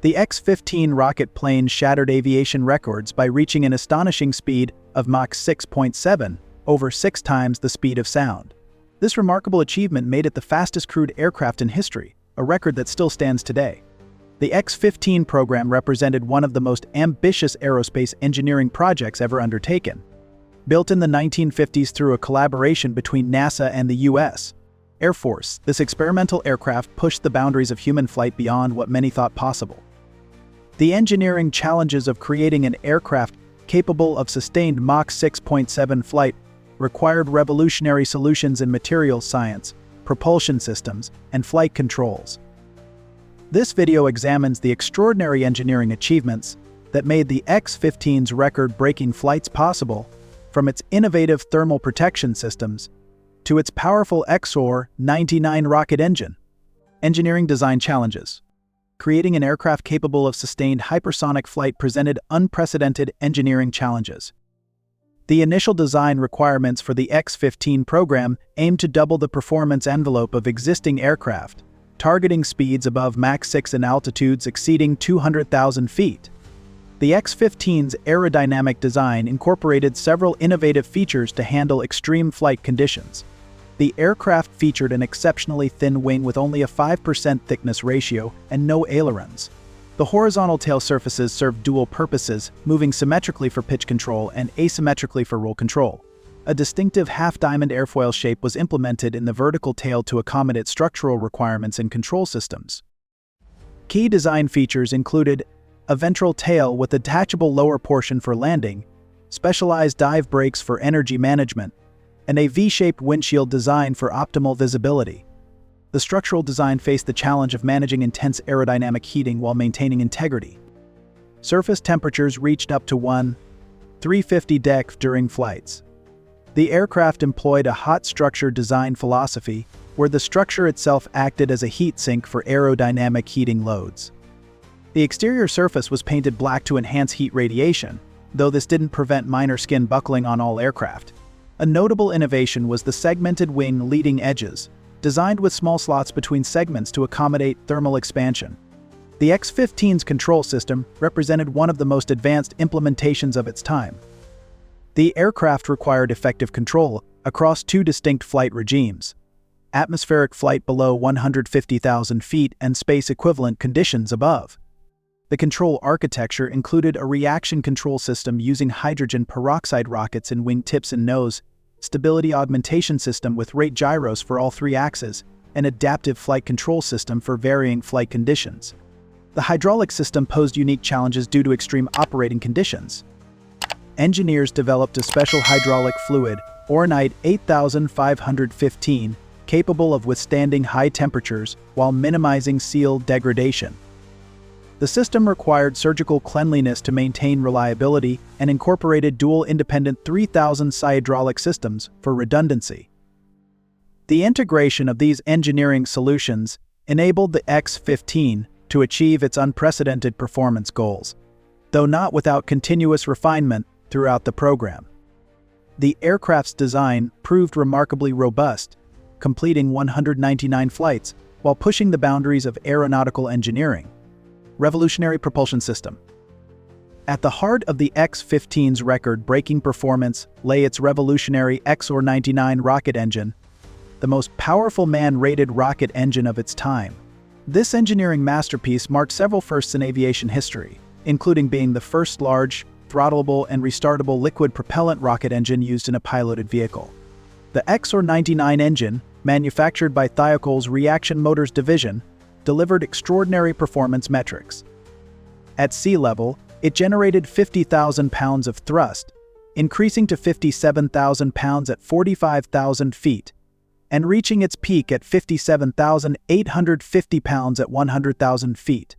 The X-15 rocket plane shattered aviation records by reaching an astonishing speed of Mach 6.7, over 6 times the speed of sound. This remarkable achievement made it the fastest crewed aircraft in history, a record that still stands today. The X-15 program represented one of the most ambitious aerospace engineering projects ever undertaken. Built in the 1950s through a collaboration between NASA and the U.S. Air Force, this experimental aircraft pushed the boundaries of human flight beyond what many thought possible. The engineering challenges of creating an aircraft capable of sustained Mach 6.7 flight required revolutionary solutions in materials science, propulsion systems, and flight controls. This video examines the extraordinary engineering achievements that made the X-15's record-breaking flights possible, from its innovative thermal protection systems to its powerful XOR-99 rocket engine. Engineering design challenges. Creating an aircraft capable of sustained hypersonic flight presented unprecedented engineering challenges. The initial design requirements for the X-15 program aimed to double the performance envelope of existing aircraft, targeting speeds above Mach 6 and altitudes exceeding 200,000 feet. The X-15's aerodynamic design incorporated several innovative features to handle extreme flight conditions. The aircraft featured an exceptionally thin wing with only a 5% thickness ratio and no ailerons. The horizontal tail surfaces served dual purposes, moving symmetrically for pitch control and asymmetrically for roll control. A distinctive half-diamond airfoil shape was implemented in the vertical tail to accommodate structural requirements in control systems. Key design features included a ventral tail with a detachable lower portion for landing, specialized dive brakes for energy management, and a V-shaped windshield design for optimal visibility. The structural design faced the challenge of managing intense aerodynamic heating while maintaining integrity. Surface temperatures reached up to 350 degrees during flights. The aircraft employed a hot structure design philosophy, where the structure itself acted as a heat sink for aerodynamic heating loads. The exterior surface was painted black to enhance heat radiation, though this didn't prevent minor skin buckling on all aircraft. A notable innovation was the segmented wing leading edges, designed with small slots between segments to accommodate thermal expansion. The X-15's control system represented one of the most advanced implementations of its time. The aircraft required effective control across 2 distinct flight regimes: atmospheric flight below 150,000 feet and space-equivalent conditions above. The control architecture included a reaction control system using hydrogen peroxide rockets in wing tips and nose, stability augmentation system with rate gyros for all 3 axes, and adaptive flight control system for varying flight conditions. The hydraulic system posed unique challenges due to extreme operating conditions. Engineers developed a special hydraulic fluid, Ornite 8515, capable of withstanding high temperatures while minimizing seal degradation. The system required surgical cleanliness to maintain reliability and incorporated dual independent 3000 hydraulic systems for redundancy. The integration of these engineering solutions enabled the X-15 to achieve its unprecedented performance goals, though not without continuous refinement throughout the program. The aircraft's design proved remarkably robust, completing 199 flights while pushing the boundaries of aeronautical engineering. Revolutionary propulsion system. At the heart of the X-15's record-breaking performance lay its revolutionary XOR-99 rocket engine, the most powerful man-rated rocket engine of its time. This engineering masterpiece marked several firsts in aviation history, including being the first large, throttleable and restartable liquid propellant rocket engine used in a piloted vehicle. The XOR-99 engine, manufactured by Thiokol's Reaction Motors division, delivered extraordinary performance metrics. At sea level, it generated 50,000 pounds of thrust, increasing to 57,000 pounds at 45,000 feet, and reaching its peak at 57,850 pounds at 100,000 feet.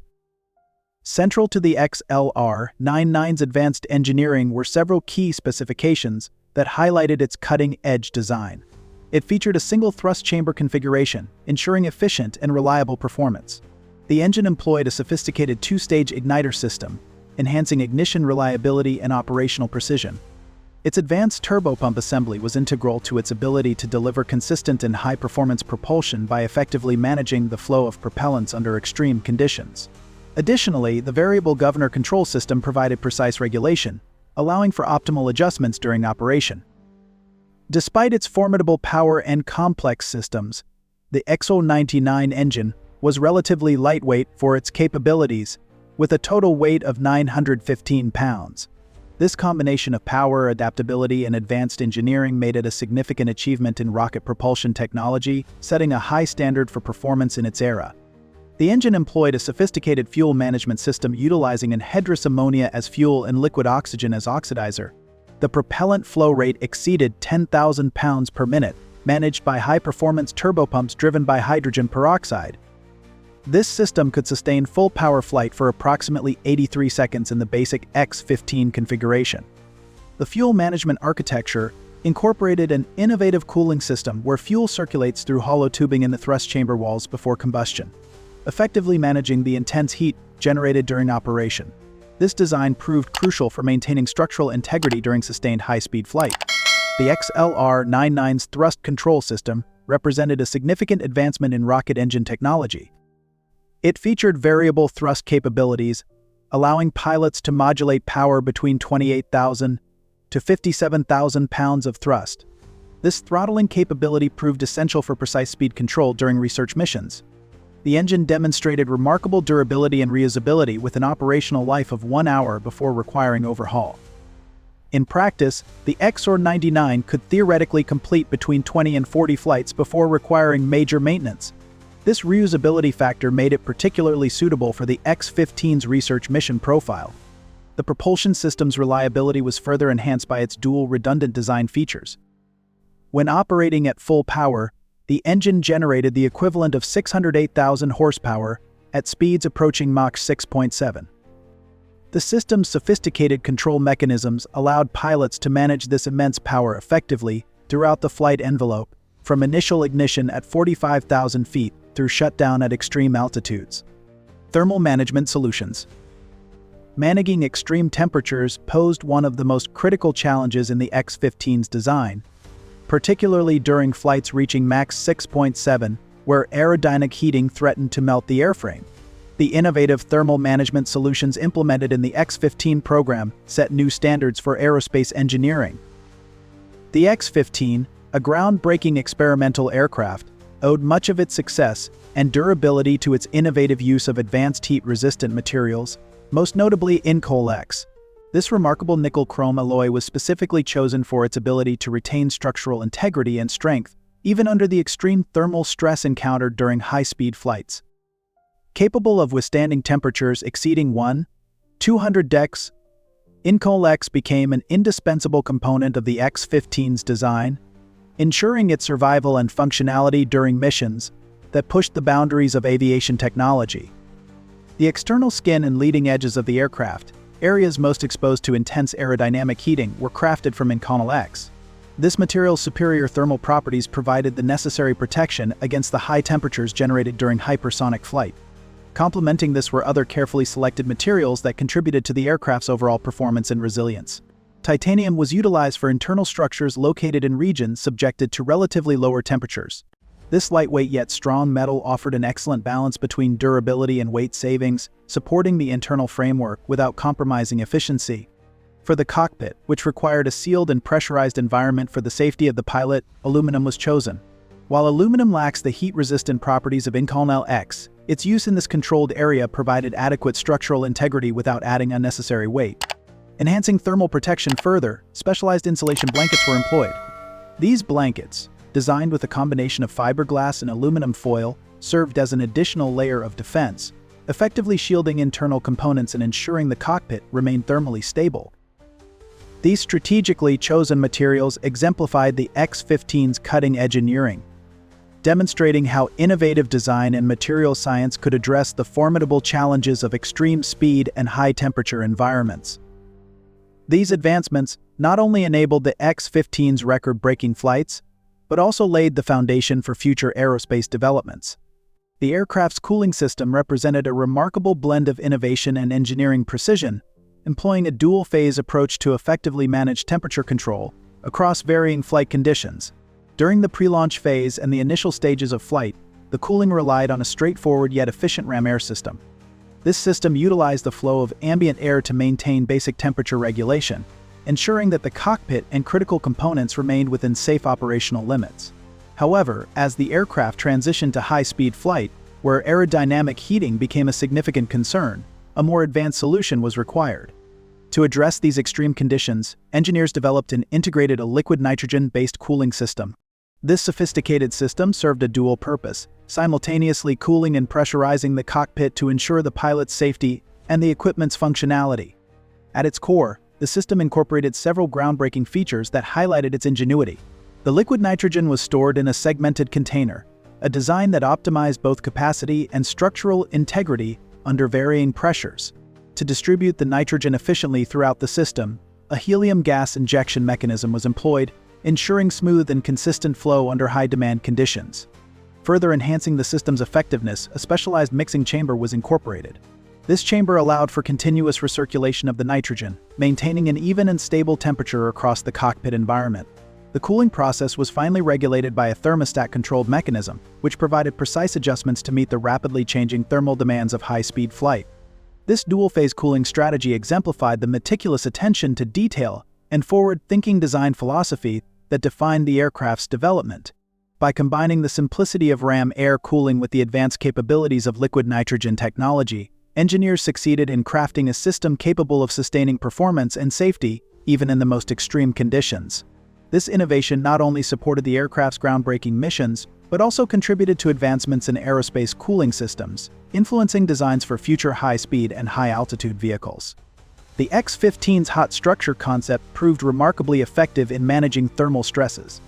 Central to the XLR-99's advanced engineering were several key specifications that highlighted its cutting-edge design. It featured a single thrust chamber configuration, ensuring efficient and reliable performance. The engine employed a sophisticated 2-stage igniter system, enhancing ignition reliability and operational precision. Its advanced turbopump assembly was integral to its ability to deliver consistent and high-performance propulsion by effectively managing the flow of propellants under extreme conditions. Additionally, the variable governor control system provided precise regulation, allowing for optimal adjustments during operation. Despite its formidable power and complex systems, the X-99 engine was relatively lightweight for its capabilities, with a total weight of 915 pounds. This combination of power, adaptability, and advanced engineering made it a significant achievement in rocket propulsion technology, setting a high standard for performance in its era. The engine employed a sophisticated fuel management system utilizing anhydrous ammonia as fuel and liquid oxygen as oxidizer. The propellant flow rate exceeded 10,000 pounds per minute, managed by high-performance turbopumps driven by hydrogen peroxide. This system could sustain full power flight for approximately 83 seconds in the basic X-15 configuration. The fuel management architecture incorporated an innovative cooling system where fuel circulates through hollow tubing in the thrust chamber walls before combustion, effectively managing the intense heat generated during operation. This design proved crucial for maintaining structural integrity during sustained high-speed flight. The XLR-99's thrust control system represented a significant advancement in rocket engine technology. It featured variable thrust capabilities, allowing pilots to modulate power between 28,000 to 57,000 pounds of thrust. This throttling capability proved essential for precise speed control during research missions. The engine demonstrated remarkable durability and reusability with an operational life of 1 hour before requiring overhaul. In practice, the XLR-99 could theoretically complete between 20 and 40 flights before requiring major maintenance. This reusability factor made it particularly suitable for the X-15's research mission profile. The propulsion system's reliability was further enhanced by its dual redundant design features. When operating at full power, the engine generated the equivalent of 608,000 horsepower at speeds approaching Mach 6.7. The system's sophisticated control mechanisms allowed pilots to manage this immense power effectively throughout the flight envelope, from initial ignition at 45,000 feet through shutdown at extreme altitudes. Thermal management solutions. Managing extreme temperatures posed one of the most critical challenges in the X-15's design, particularly during flights reaching Mach 6.7, where aerodynamic heating threatened to melt the airframe. The innovative thermal management solutions implemented in the X-15 program set new standards for aerospace engineering. The X-15, a groundbreaking experimental aircraft, owed much of its success and durability to its innovative use of advanced heat-resistant materials, most notably Incolex. This remarkable nickel-chrome alloy was specifically chosen for its ability to retain structural integrity and strength, even under the extreme thermal stress encountered during high-speed flights. Capable of withstanding temperatures exceeding 200 degrees, Incolex became an indispensable component of the X-15's design, ensuring its survival and functionality during missions that pushed the boundaries of aviation technology. The external skin and leading edges of the aircraft, areas most exposed to intense aerodynamic heating, were crafted from Incolex. This material's superior thermal properties provided the necessary protection against the high temperatures generated during hypersonic flight. Complementing this were other carefully selected materials that contributed to the aircraft's overall performance and resilience. Titanium was utilized for internal structures located in regions subjected to relatively lower temperatures. This lightweight yet strong metal offered an excellent balance between durability and weight savings, supporting the internal framework without compromising efficiency. For the cockpit, which required a sealed and pressurized environment for the safety of the pilot, aluminum was chosen. While aluminum lacks the heat-resistant properties of Incolex, its use in this controlled area provided adequate structural integrity without adding unnecessary weight. Enhancing thermal protection further, specialized insulation blankets were employed. These blankets, designed with a combination of fiberglass and aluminum foil, served as an additional layer of defense, effectively shielding internal components and ensuring the cockpit remained thermally stable. These strategically chosen materials exemplified the X-15's cutting-edge engineering, demonstrating how innovative design and material science could address the formidable challenges of extreme speed and high-temperature environments. These advancements not only enabled the X-15's record-breaking flights, but also laid the foundation for future aerospace developments. The aircraft's cooling system represented a remarkable blend of innovation and engineering precision, employing a dual-phase approach to effectively manage temperature control across varying flight conditions. During the pre-launch phase and the initial stages of flight, the cooling relied on a straightforward yet efficient ram air system. This system utilized the flow of ambient air to maintain basic temperature regulation, ensuring that the cockpit and critical components remained within safe operational limits. However, as the aircraft transitioned to high-speed flight, where aerodynamic heating became a significant concern, a more advanced solution was required. To address these extreme conditions, engineers developed and integrated a liquid nitrogen-based cooling system. This sophisticated system served a dual purpose, simultaneously cooling and pressurizing the cockpit to ensure the pilot's safety and the equipment's functionality. At its core, the system incorporated several groundbreaking features that highlighted its ingenuity. The liquid nitrogen was stored in a segmented container, a design that optimized both capacity and structural integrity under varying pressures. To distribute the nitrogen efficiently throughout the system, a helium gas injection mechanism was employed, ensuring smooth and consistent flow under high-demand conditions. Further enhancing the system's effectiveness, a specialized mixing chamber was incorporated. This chamber allowed for continuous recirculation of the nitrogen, maintaining an even and stable temperature across the cockpit environment. The cooling process was finally regulated by a thermostat-controlled mechanism, which provided precise adjustments to meet the rapidly changing thermal demands of high-speed flight. This dual-phase cooling strategy exemplified the meticulous attention to detail and forward-thinking design philosophy that defined the aircraft's development. By combining the simplicity of ram air cooling with the advanced capabilities of liquid nitrogen technology, engineers succeeded in crafting a system capable of sustaining performance and safety even in the most extreme conditions. This innovation not only supported the aircraft's groundbreaking missions, but also contributed to advancements in aerospace cooling systems, influencing designs for future high-speed and high-altitude vehicles. The X-15's hot structure concept proved remarkably effective in managing thermal stresses.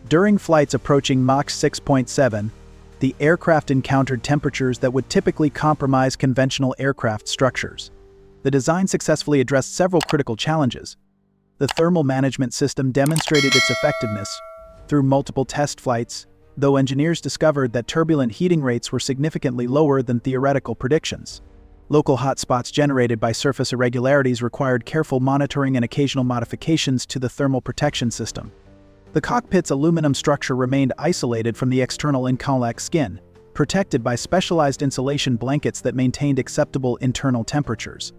During flights approaching Mach 6.7, the aircraft encountered temperatures that would typically compromise conventional aircraft structures. The design successfully addressed several critical challenges. The thermal management system demonstrated its effectiveness through multiple test flights, though engineers discovered that turbulent heating rates were significantly lower than theoretical predictions. Local hotspots generated by surface irregularities required careful monitoring and occasional modifications to the thermal protection system. The cockpit's aluminum structure remained isolated from the external inconvex skin, protected by specialized insulation blankets that maintained acceptable internal temperatures.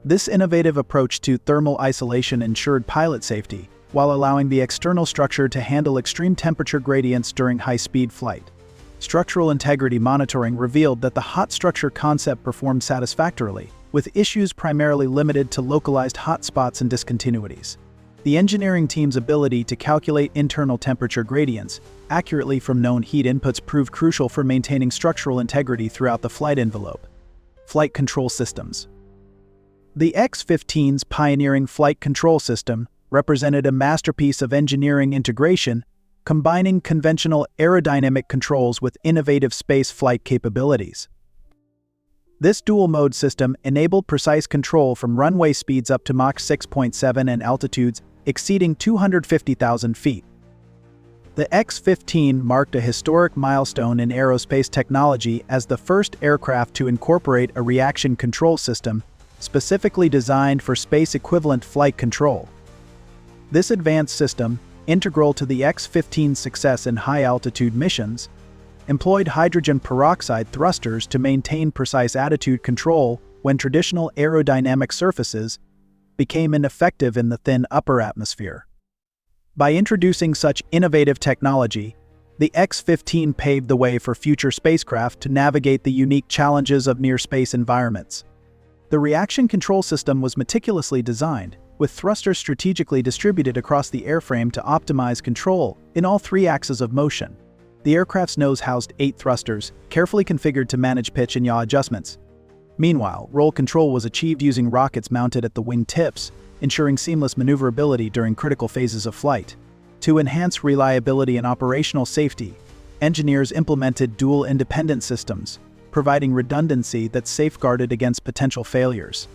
This innovative approach to thermal isolation ensured pilot safety, while allowing the external structure to handle extreme temperature gradients during high-speed flight. Structural integrity monitoring revealed that the hot structure concept performed satisfactorily, with issues primarily limited to localized hotspots and discontinuities. The engineering team's ability to calculate internal temperature gradients accurately from known heat inputs proved crucial for maintaining structural integrity throughout the flight envelope. Flight control systems. The X-15's pioneering flight control system represented a masterpiece of engineering integration, combining conventional aerodynamic controls with innovative space flight capabilities. This dual-mode system enabled precise control from runway speeds up to Mach 6.7 and altitudes exceeding 250,000 feet. The X-15 marked a historic milestone in aerospace technology as the first aircraft to incorporate a reaction control system specifically designed for space-equivalent flight control. This advanced system, integral to the X-15's success in high-altitude missions, employed hydrogen peroxide thrusters to maintain precise attitude control when traditional aerodynamic surfaces became ineffective in the thin upper atmosphere. By introducing such innovative technology, the X-15 paved the way for future spacecraft to navigate the unique challenges of near-space environments. The reaction control system was meticulously designed, with thrusters strategically distributed across the airframe to optimize control in all three axes of motion. The aircraft's nose housed 8 thrusters, carefully configured to manage pitch and yaw adjustments. Meanwhile, roll control was achieved using rockets mounted at the wing tips, ensuring seamless maneuverability during critical phases of flight. To enhance reliability and operational safety, engineers implemented dual independent systems, providing redundancy that safeguarded against potential failures.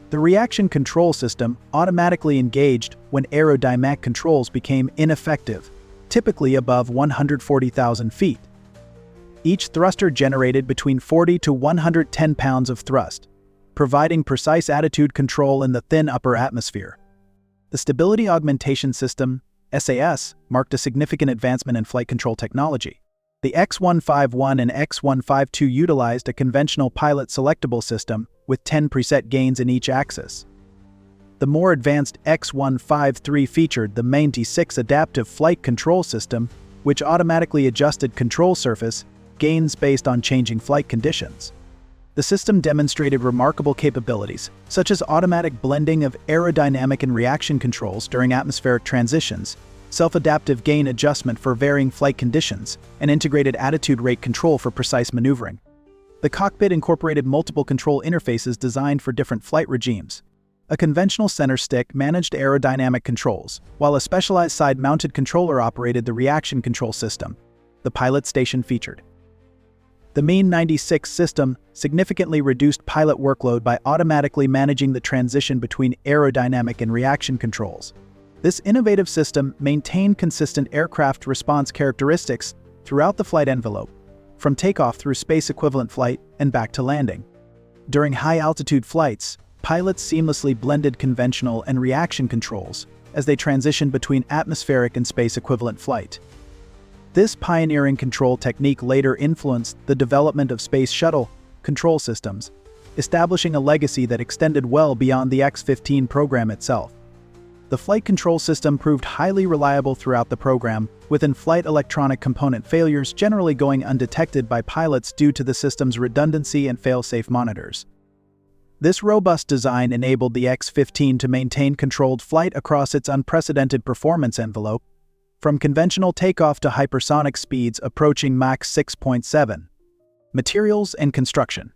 The reaction control system automatically engaged when aerodynamic controls became ineffective, typically above 140,000 feet. Each thruster generated between 40 to 110 pounds of thrust, providing precise attitude control in the thin upper atmosphere. The Stability Augmentation System, SAS, marked a significant advancement in flight control technology. The X-151 and X-152 utilized a conventional pilot selectable system with 10 preset gains in each axis. The more advanced X-153 featured the Main-T6 adaptive flight control system, which automatically adjusted control surface gains based on changing flight conditions. The system demonstrated remarkable capabilities, such as automatic blending of aerodynamic and reaction controls during atmospheric transitions, self-adaptive gain adjustment for varying flight conditions, and integrated attitude rate control for precise maneuvering. The cockpit incorporated multiple control interfaces designed for different flight regimes. A conventional center stick managed aerodynamic controls, while a specialized side-mounted controller operated the reaction control system. The pilot station featured. The Mean 96 system significantly reduced pilot workload by automatically managing the transition between aerodynamic and reaction controls. This innovative system maintained consistent aircraft response characteristics throughout the flight envelope, from takeoff through space-equivalent flight and back to landing. During high-altitude flights, pilots seamlessly blended conventional and reaction controls as they transitioned between atmospheric and space-equivalent flight. This pioneering control technique later influenced the development of space shuttle control systems, establishing a legacy that extended well beyond the X-15 program itself. The flight control system proved highly reliable throughout the program, with in-flight electronic component failures generally going undetected by pilots due to the system's redundancy and fail-safe monitors. This robust design enabled the X-15 to maintain controlled flight across its unprecedented performance envelope, from conventional takeoff to hypersonic speeds approaching Mach 6.7. Materials and construction.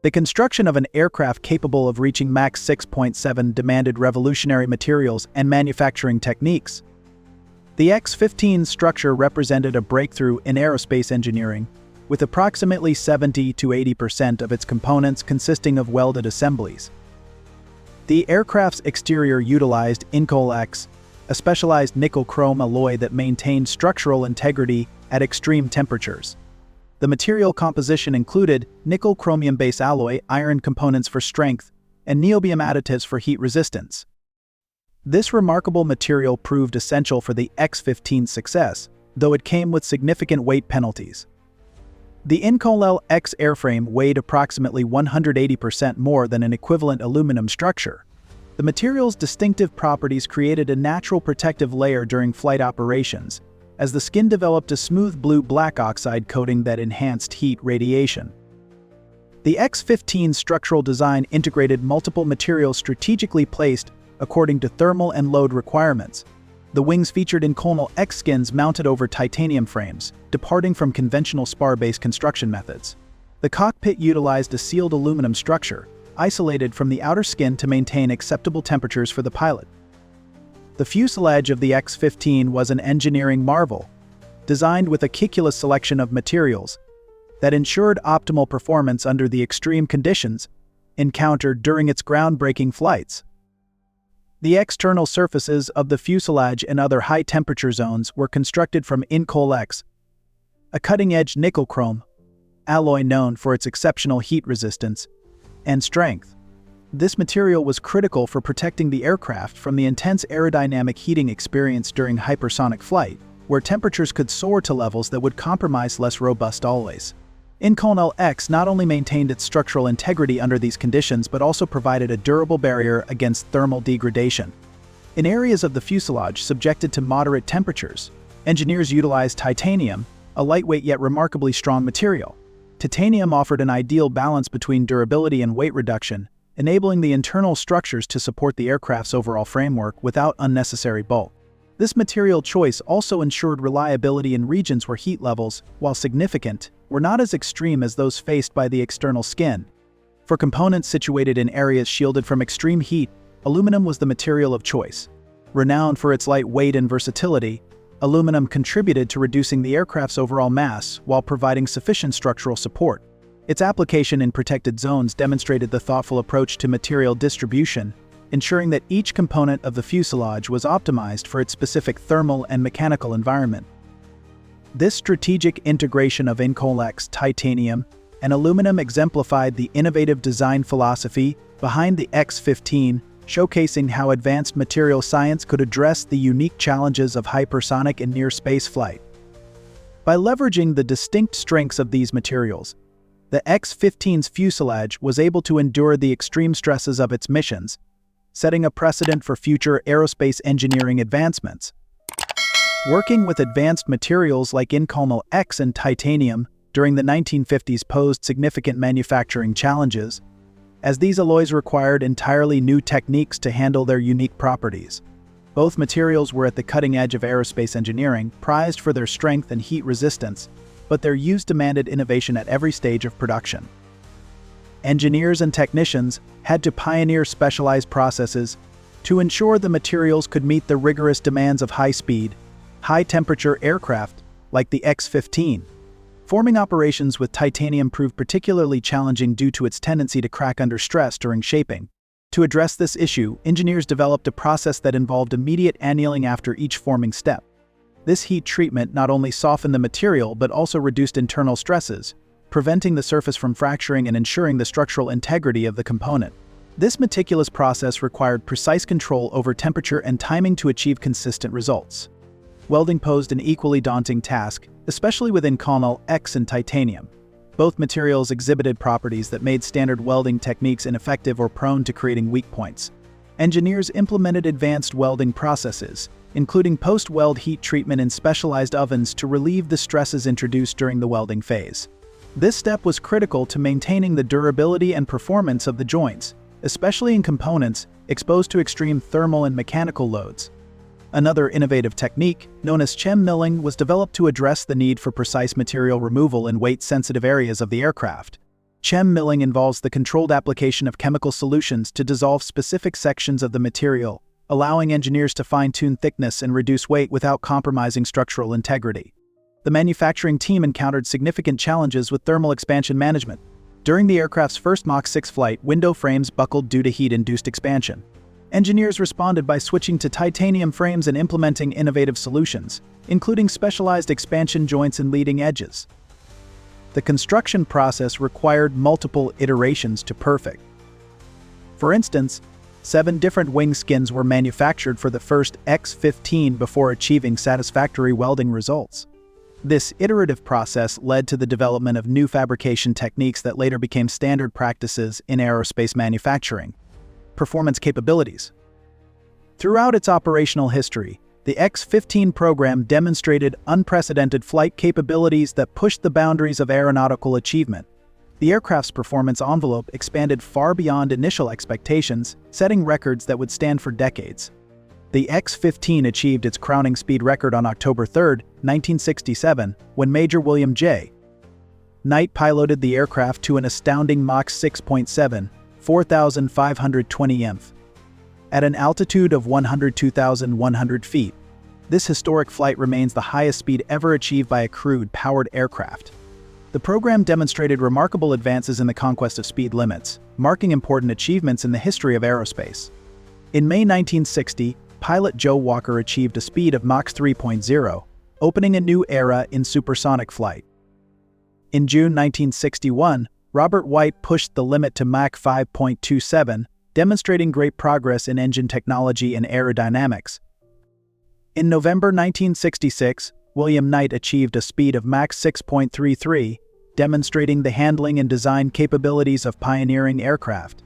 The construction of an aircraft capable of reaching Mach 6.7 demanded revolutionary materials and manufacturing techniques. The X-15 structure represented a breakthrough in aerospace engineering, with approximately 70 to 80% of its components consisting of welded assemblies. The aircraft's exterior utilized Incolex, a specialized nickel-chrome alloy that maintained structural integrity at extreme temperatures. The material composition included nickel-chromium-based alloy, iron components for strength, and niobium additives for heat resistance. This remarkable material proved essential for the X-15's success, though it came with significant weight penalties. The Incolel X airframe weighed approximately 180% more than an equivalent aluminum structure. The material's distinctive properties created a natural protective layer during flight operations, as the skin developed a smooth blue-black oxide coating that enhanced heat radiation. The X-15's structural design integrated multiple materials strategically placed according to thermal and load requirements. The wings featured Inconel X skins mounted over titanium frames, departing from conventional spar-based construction methods. The cockpit utilized a sealed aluminum structure, isolated from the outer skin to maintain acceptable temperatures for the pilot. The fuselage of the X-15 was an engineering marvel, designed with a meticulous selection of materials that ensured optimal performance under the extreme conditions encountered during its groundbreaking flights. The external surfaces of the fuselage and other high-temperature zones were constructed from Incolex, a cutting-edge nickel-chrome alloy known for its exceptional heat resistance and strength. This material was critical for protecting the aircraft from the intense aerodynamic heating experienced during hypersonic flight, where temperatures could soar to levels that would compromise less robust alloys. Inconel X not only maintained its structural integrity under these conditions but also provided a durable barrier against thermal degradation. In areas of the fuselage subjected to moderate temperatures, engineers utilized titanium, a lightweight yet remarkably strong material. Titanium offered an ideal balance between durability and weight reduction, enabling the internal structures to support the aircraft's overall framework without unnecessary bulk. This material choice also ensured reliability in regions where heat levels, while significant, were not as extreme as those faced by the external skin. For components situated in areas shielded from extreme heat, aluminum was the material of choice. Renowned for its light weight and versatility, aluminum contributed to reducing the aircraft's overall mass while providing sufficient structural support. Its application in protected zones demonstrated the thoughtful approach to material distribution, ensuring that each component of the fuselage was optimized for its specific thermal and mechanical environment. This strategic integration of Incolex, titanium, and aluminum exemplified the innovative design philosophy behind the X-15, showcasing how advanced material science could address the unique challenges of hypersonic and near-space flight. By leveraging the distinct strengths of these materials, the X-15's fuselage was able to endure the extreme stresses of its missions, setting a precedent for future aerospace engineering advancements. Working with advanced materials like Inconel X and titanium during the 1950s posed significant manufacturing challenges, as these alloys required entirely new techniques to handle their unique properties. Both materials were at the cutting edge of aerospace engineering, prized for their strength and heat resistance, but their use demanded innovation at every stage of production. Engineers and technicians had to pioneer specialized processes to ensure the materials could meet the rigorous demands of high-speed, high-temperature aircraft like the X-15. Forming operations with titanium proved particularly challenging due to its tendency to crack under stress during shaping. To address this issue, engineers developed a process that involved immediate annealing after each forming step. This heat treatment not only softened the material but also reduced internal stresses, preventing the surface from fracturing and ensuring the structural integrity of the component. This meticulous process required precise control over temperature and timing to achieve consistent results. Welding posed an equally daunting task, especially with Inconel X and titanium. Both materials exhibited properties that made standard welding techniques ineffective or prone to creating weak points. Engineers implemented advanced welding processes, including post-weld heat treatment in specialized ovens to relieve the stresses introduced during the welding phase. This step was critical to maintaining the durability and performance of the joints, especially in components exposed to extreme thermal and mechanical loads. Another innovative technique, known as chem milling, was developed to address the need for precise material removal in weight-sensitive areas of the aircraft. Chem milling involves the controlled application of chemical solutions to dissolve specific sections of the material, allowing engineers to fine-tune thickness and reduce weight without compromising structural integrity. The manufacturing team encountered significant challenges with thermal expansion management. During the aircraft's first Mach 6 flight, window frames buckled due to heat-induced expansion. Engineers responded by switching to titanium frames and implementing innovative solutions, including specialized expansion joints and leading edges. The construction process required multiple iterations to perfect. For instance, 7 different wing skins were manufactured for the first X-15 before achieving satisfactory welding results. This iterative process led to the development of new fabrication techniques that later became standard practices in aerospace manufacturing. Performance capabilities. Throughout its operational history, the X-15 program demonstrated unprecedented flight capabilities that pushed the boundaries of aeronautical achievement. The aircraft's performance envelope expanded far beyond initial expectations, setting records that would stand for decades. The X-15 achieved its crowning speed record on October 3, 1967, when Major William J. Knight piloted the aircraft to an astounding Mach 6.7, 4,520 mph. At an altitude of 102,100 feet, this historic flight remains the highest speed ever achieved by a crewed-powered aircraft. The program demonstrated remarkable advances in the conquest of speed limits, marking important achievements in the history of aerospace. In May 1960, pilot Joe Walker achieved a speed of Mach 3.0, opening a new era in supersonic flight. In June 1961, Robert White pushed the limit to Mach 5.27, demonstrating great progress in engine technology and aerodynamics. In November 1966, William Knight achieved a speed of Mach 6.33, demonstrating the handling and design capabilities of pioneering aircraft.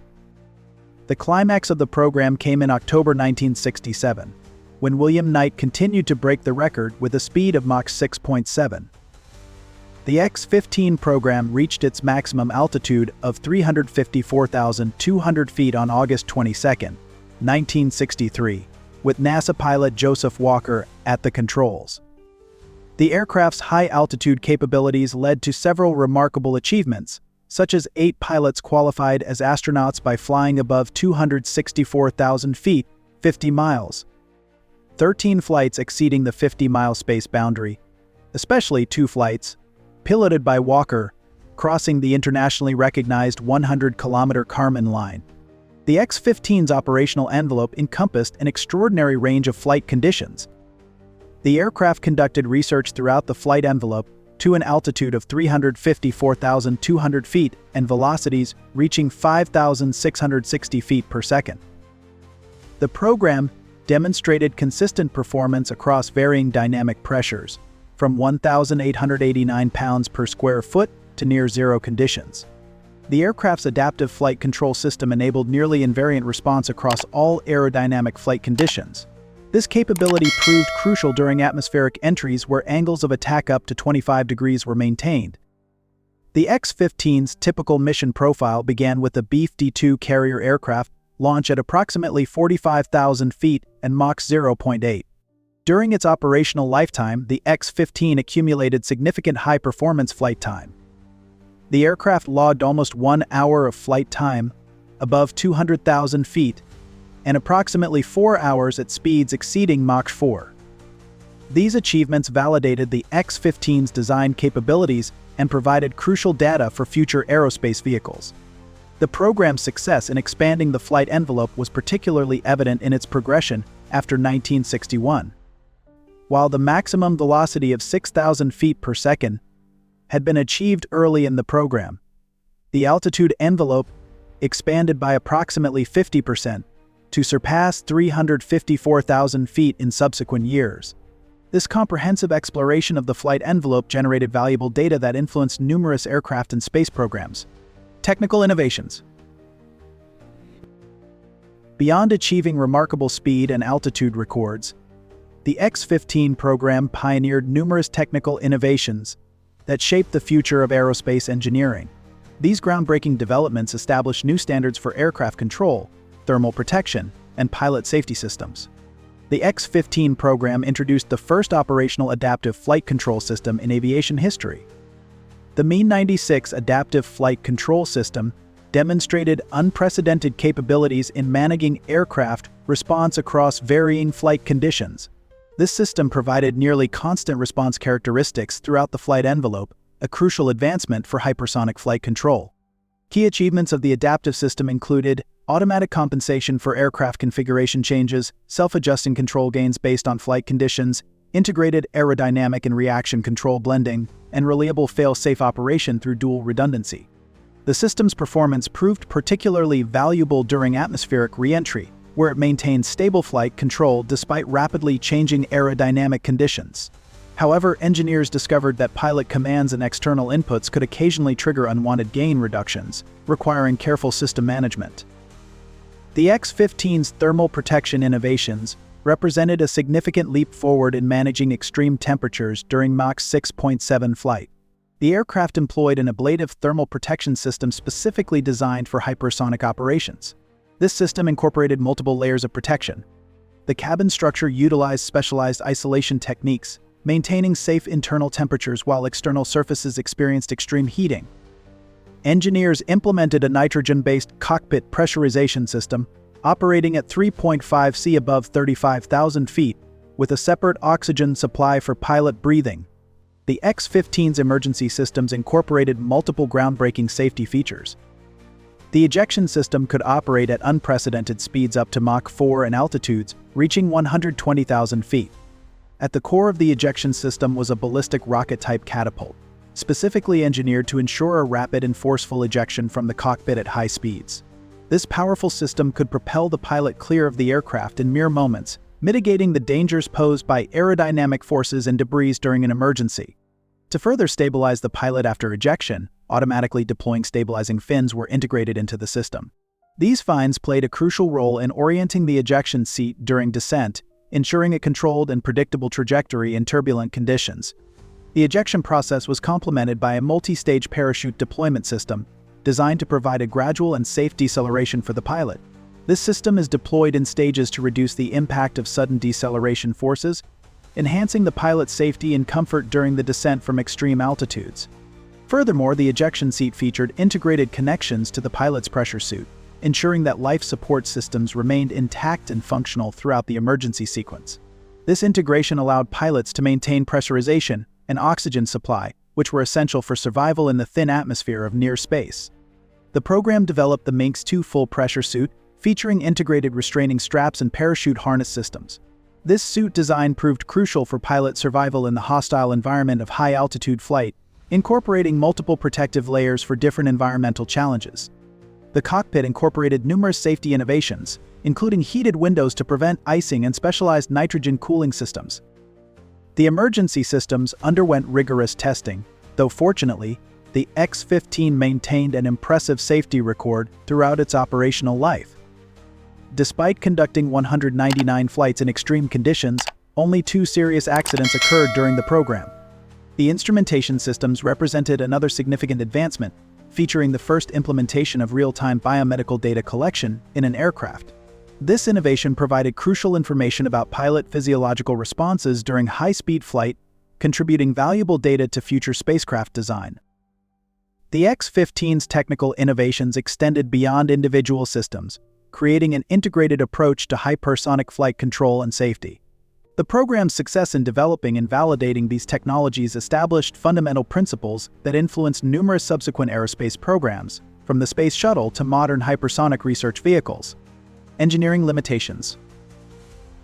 The climax of the program came in October 1967, when William Knight continued to break the record with a speed of Mach 6.7. The X-15 program reached its maximum altitude of 354,200 feet on August 22, 1963, with NASA pilot Joseph Walker at the controls. The aircraft's high-altitude capabilities led to several remarkable achievements, such as 8 pilots qualified as astronauts by flying above 264,000 feet, 50 miles, 13 flights exceeding the 50-mile space boundary, especially 2 flights, piloted by Walker, crossing the internationally recognized 100-kilometer Kármán line. The X-15's operational envelope encompassed an extraordinary range of flight conditions. The aircraft conducted research throughout the flight envelope to an altitude of 354,200 feet and velocities reaching 5,660 feet per second. The program demonstrated consistent performance across varying dynamic pressures, from 1,889 pounds per square foot to near zero conditions. The aircraft's adaptive flight control system enabled nearly invariant response across all aerodynamic flight conditions. This capability proved crucial during atmospheric entries where angles of attack up to 25 degrees were maintained. The X-15's typical mission profile began with the B-52 carrier aircraft launch at approximately 45,000 feet and Mach 0.8. During its operational lifetime, the X-15 accumulated significant high-performance flight time. The aircraft logged almost 1 hour of flight time above 200,000 feet and approximately 4 hours at speeds exceeding Mach 4. These achievements validated the X-15's design capabilities and provided crucial data for future aerospace vehicles. The program's success in expanding the flight envelope was particularly evident in its progression after 1961. While the maximum velocity of 6,000 feet per second had been achieved early in the program, the altitude envelope expanded by approximately 50% to surpass 354,000 feet in subsequent years. This comprehensive exploration of the flight envelope generated valuable data that influenced numerous aircraft and space programs. Technical innovations. Beyond achieving remarkable speed and altitude records, the X-15 program pioneered numerous technical innovations that shaped the future of aerospace engineering. These groundbreaking developments established new standards for aircraft control, thermal protection, and pilot safety systems. The X-15 program introduced the first operational adaptive flight control system in aviation history. The Mi-96 adaptive flight control system demonstrated unprecedented capabilities in managing aircraft response across varying flight conditions. This system provided nearly constant response characteristics throughout the flight envelope, a crucial advancement for hypersonic flight control. Key achievements of the adaptive system included automatic compensation for aircraft configuration changes, self-adjusting control gains based on flight conditions, integrated aerodynamic and reaction control blending, and reliable fail-safe operation through dual redundancy. The system's performance proved particularly valuable during atmospheric re-entry, where it maintained stable flight control despite rapidly changing aerodynamic conditions. However, engineers discovered that pilot commands and external inputs could occasionally trigger unwanted gain reductions, requiring careful system management. The X-15's thermal protection innovations represented a significant leap forward in managing extreme temperatures during Mach 6.7 flight. The aircraft employed an ablative thermal protection system specifically designed for hypersonic operations. This system incorporated multiple layers of protection. The cabin structure utilized specialized isolation techniques, maintaining safe internal temperatures while external surfaces experienced extreme heating. Engineers implemented a nitrogen-based cockpit pressurization system, operating at 3.5 C above 35,000 feet, with a separate oxygen supply for pilot breathing. The X-15's emergency systems incorporated multiple groundbreaking safety features. The ejection system could operate at unprecedented speeds up to Mach 4 and altitudes reaching 120,000 feet. At the core of the ejection system was a ballistic rocket-type catapult, specifically engineered to ensure a rapid and forceful ejection from the cockpit at high speeds. This powerful system could propel the pilot clear of the aircraft in mere moments, mitigating the dangers posed by aerodynamic forces and debris during an emergency. To further stabilize the pilot after ejection, automatically deploying stabilizing fins were integrated into the system. These fins played a crucial role in orienting the ejection seat during descent, ensuring a controlled and predictable trajectory in turbulent conditions. The ejection process was complemented by a multi-stage parachute deployment system, designed to provide a gradual and safe deceleration for the pilot. This system is deployed in stages to reduce the impact of sudden deceleration forces, enhancing the pilot's safety and comfort during the descent from extreme altitudes. Furthermore, the ejection seat featured integrated connections to the pilot's pressure suit, ensuring that life support systems remained intact and functional throughout the emergency sequence. This integration allowed pilots to maintain pressurization and oxygen supply, which were essential for survival in the thin atmosphere of near space. The program developed the Minx 2 full pressure suit, featuring integrated restraining straps and parachute harness systems. This suit design proved crucial for pilot survival in the hostile environment of high-altitude flight, incorporating multiple protective layers for different environmental challenges. The cockpit incorporated numerous safety innovations, including heated windows to prevent icing and specialized nitrogen cooling systems. The emergency systems underwent rigorous testing, though fortunately, the X-15 maintained an impressive safety record throughout its operational life. Despite conducting 199 flights in extreme conditions, only 2 serious accidents occurred during the program. The instrumentation systems represented another significant advancement, featuring the first implementation of real-time biomedical data collection in an aircraft. This innovation provided crucial information about pilot physiological responses during high-speed flight, contributing valuable data to future spacecraft design. The X-15's technical innovations extended beyond individual systems, creating an integrated approach to hypersonic flight control and safety. The program's success in developing and validating these technologies established fundamental principles that influenced numerous subsequent aerospace programs, from the Space Shuttle to modern hypersonic research vehicles. Engineering limitations.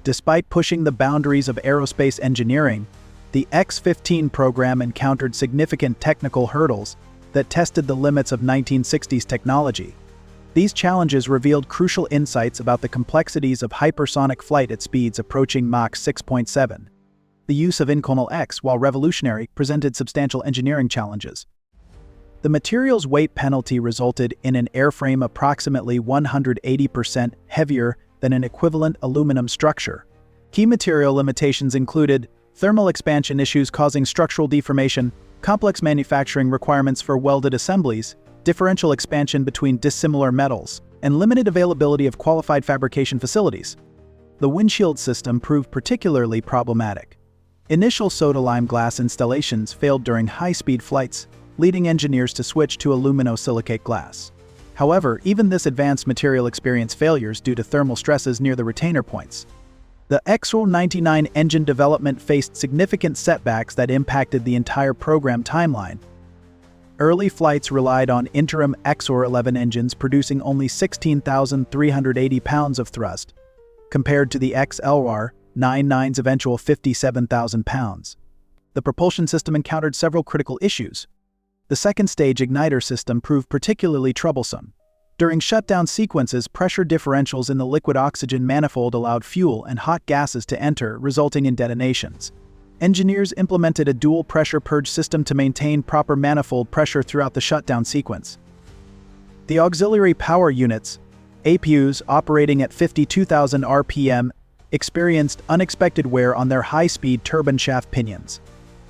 Despite pushing the boundaries of aerospace engineering, the X-15 program encountered significant technical hurdles that tested the limits of 1960s technology. These challenges revealed crucial insights about the complexities of hypersonic flight at speeds approaching Mach 6.7. The use of Inconel X, while revolutionary, presented substantial engineering challenges. The material's weight penalty resulted in an airframe approximately 180% heavier than an equivalent aluminum structure. Key material limitations included thermal expansion issues causing structural deformation, complex manufacturing requirements for welded assemblies, differential expansion between dissimilar metals, and limited availability of qualified fabrication facilities. The windshield system proved particularly problematic. Initial soda-lime glass installations failed during high-speed flights, leading engineers to switch to aluminosilicate glass. However, even this advanced material experienced failures due to thermal stresses near the retainer points. The X-99 engine development faced significant setbacks that impacted the entire program timeline. Early flights relied on interim XOR-11 engines producing only 16,380 pounds of thrust, compared to the XLR-99's eventual 57,000 pounds. The propulsion system encountered several critical issues. The second-stage igniter system proved particularly troublesome. During shutdown sequences, pressure differentials in the liquid oxygen manifold allowed fuel and hot gases to enter, resulting in detonations. Engineers implemented a dual pressure purge system to maintain proper manifold pressure throughout the shutdown sequence. The auxiliary power units, APUs operating at 52,000 RPM, experienced unexpected wear on their high-speed turbine shaft pinions.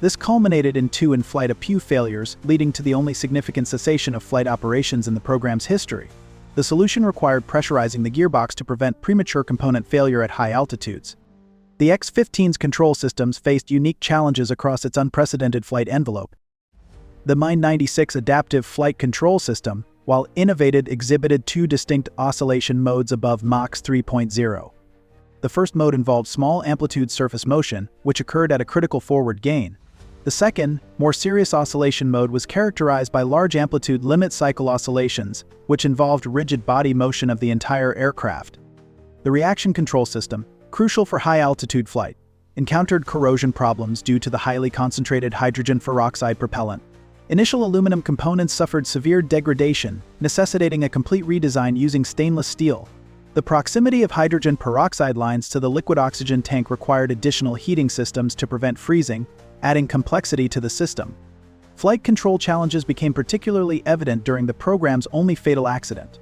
This culminated in 2 in-flight APU failures, leading to the only significant cessation of flight operations in the program's history. The solution required pressurizing the gearbox to prevent premature component failure at high altitudes. The X-15's control systems faced unique challenges across its unprecedented flight envelope. The Mach-96 adaptive flight control system, while innovative, exhibited 2 distinct oscillation modes above Mach 3.0. The first mode involved small amplitude surface motion, which occurred at a critical forward gain. The second, more serious oscillation mode was characterized by large amplitude limit cycle oscillations, which involved rigid body motion of the entire aircraft. The reaction control system, crucial for high-altitude flight, encountered corrosion problems due to the highly concentrated hydrogen peroxide propellant. Initial aluminum components suffered severe degradation, necessitating a complete redesign using stainless steel. The proximity of hydrogen peroxide lines to the liquid oxygen tank required additional heating systems to prevent freezing, adding complexity to the system. Flight control challenges became particularly evident during the program's only fatal accident.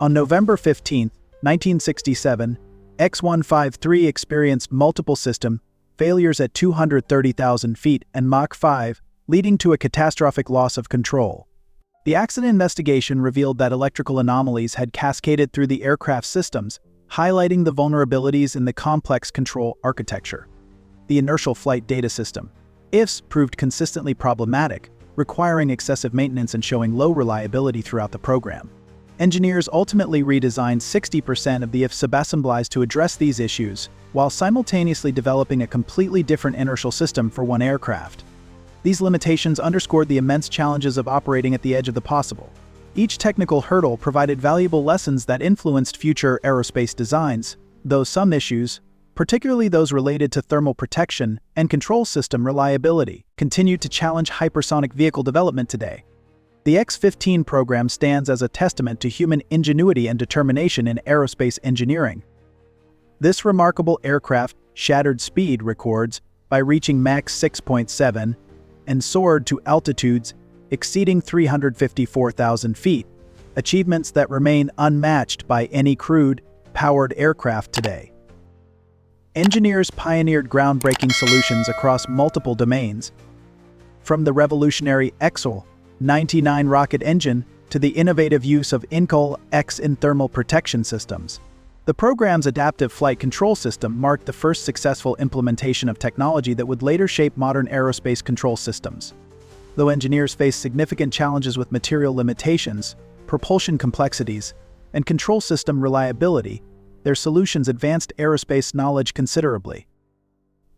On November 15, 1967, X-153 experienced multiple system failures at 230,000 feet and Mach 5, leading to a catastrophic loss of control. The accident investigation revealed that electrical anomalies had cascaded through the aircraft systems, highlighting the vulnerabilities in the complex control architecture. The inertial flight data system, IFS, proved consistently problematic, requiring excessive maintenance and showing low reliability throughout the program. Engineers ultimately redesigned 60% of the IFS subassemblies to address these issues, while simultaneously developing a completely different inertial system for one aircraft. These limitations underscored the immense challenges of operating at the edge of the possible. Each technical hurdle provided valuable lessons that influenced future aerospace designs, though some issues, particularly those related to thermal protection and control system reliability, continue to challenge hypersonic vehicle development today. The X-15 program stands as a testament to human ingenuity and determination in aerospace engineering. This remarkable aircraft shattered speed records, by reaching Mach 6.7 and soared to altitudes exceeding 354,000 feet, achievements that remain unmatched by any crewed, powered aircraft today. Engineers pioneered groundbreaking solutions across multiple domains, from the revolutionary X-99 rocket engine to the innovative use of Incal X in thermal protection systems. The program's adaptive flight control system marked the first successful implementation of technology that would later shape modern aerospace control systems. Though engineers faced significant challenges with material limitations, propulsion complexities, and control system reliability, their solutions advanced aerospace knowledge considerably.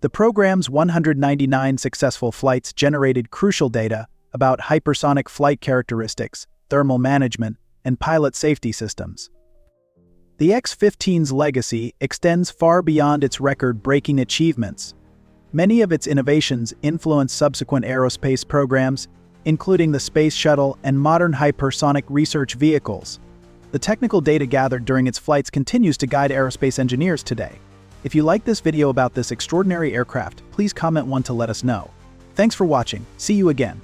The program's 199 successful flights generated crucial data about hypersonic flight characteristics, thermal management, and pilot safety systems. The X-15's legacy extends far beyond its record-breaking achievements. Many of its innovations influenced subsequent aerospace programs, including the Space Shuttle and modern hypersonic research vehicles. The technical data gathered during its flights continues to guide aerospace engineers today. If you like this video about this extraordinary aircraft, please comment one to let us know. Thanks for watching. See you again.